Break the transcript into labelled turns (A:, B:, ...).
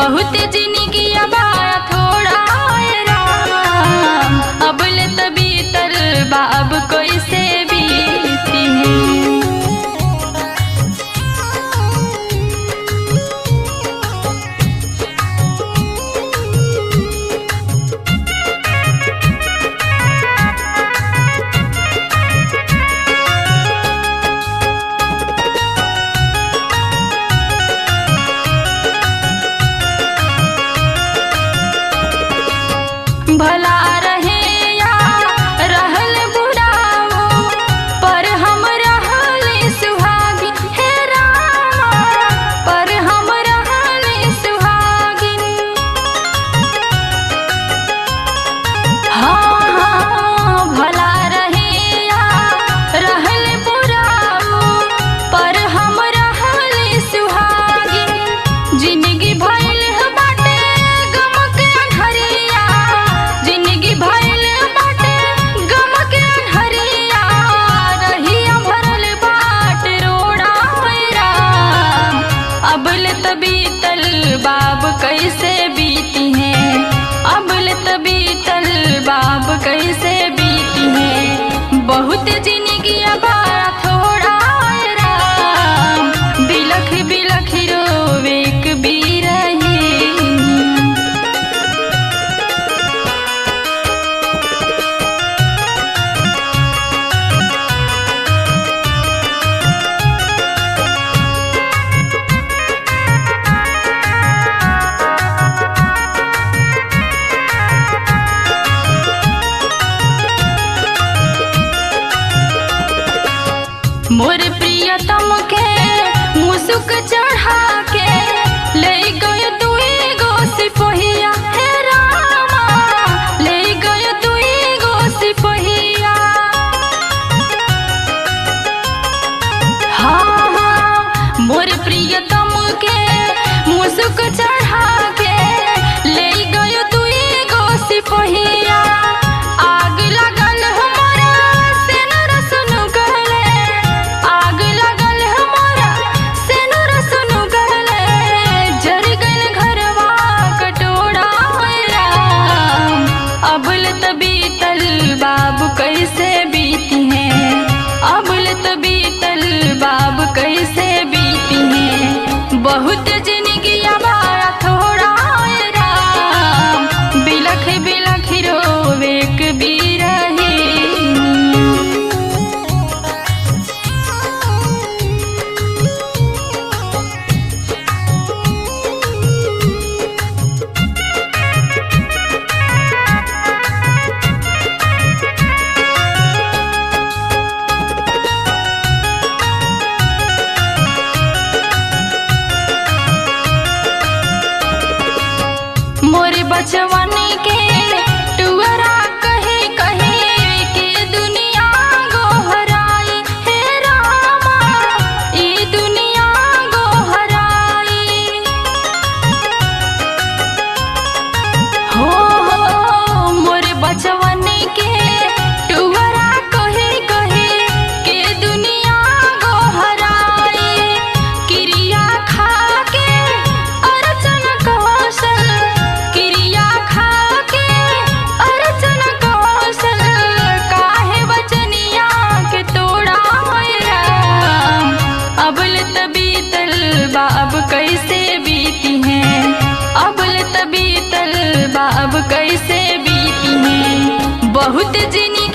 A: बहुत जिंदगी बाया थोड़ा राम, अबले तभी तरबा अब कोई से बीती है। भला रहे या रहल बुराओ, पर हम रहल सुहागिन हे रामा, पर हम रहल सुहागिन। हाँ हाँ भला रहे या रहल बुराओ, पर हम रहल सुहागिन। जिंदगी भइल बाटे गम के अन्हरिया, जिंदगी भइल बाटे गम के अन्हरिया, रहिया भरल बाट रोड़ा राम, अबले तभी तल बाब कैसे बीती हैं, अबले तभी तल बाब कैसे बीती हैं। बहुत जिंदगी बाया थोड़ा राम, बिलख बिलख रोवे कबीर रही। मोर प्रियतम के मुसुक चढ़ा के ले गयो दुई गो सिपहिया हे रामा, ले गयो दुई गो सिपहिया। हाँ हाँ मोर प्रियतम के मुसुक चढ़ा के ले गयो दुई गो सिपहिया। आग लगल हमारा सेनुर सुनु कहले, आग लगल हमारा सेनुर सुनु कहले, जर गल घरवा कटोरा राम, अबल तभी तल बाब कैसे बीती हैं, अबल तभी तल बाब कैसे बीती हैं। बहुत जिंदगी बाया थोड़ा राम, बिलख बिलख रोवे कबीर रही। मोर बचवन के टुअरा कहे कहे के दुनिया गोहराई हे रामा, ई दुनिया गोहराई। हो मोर बचवन के टुअरा कहे कहे के दुनिया गोहराई। क्रिया खा के अर्चन कौशल, क्रिया खा के अर्चन कौशल, काहे वचनिया के तोड़ा राम, अबल तभी तल बाब कैसे बीती हैं, अबल तभी तल बाब कैसे बीती हैं। बहुत जिंदगी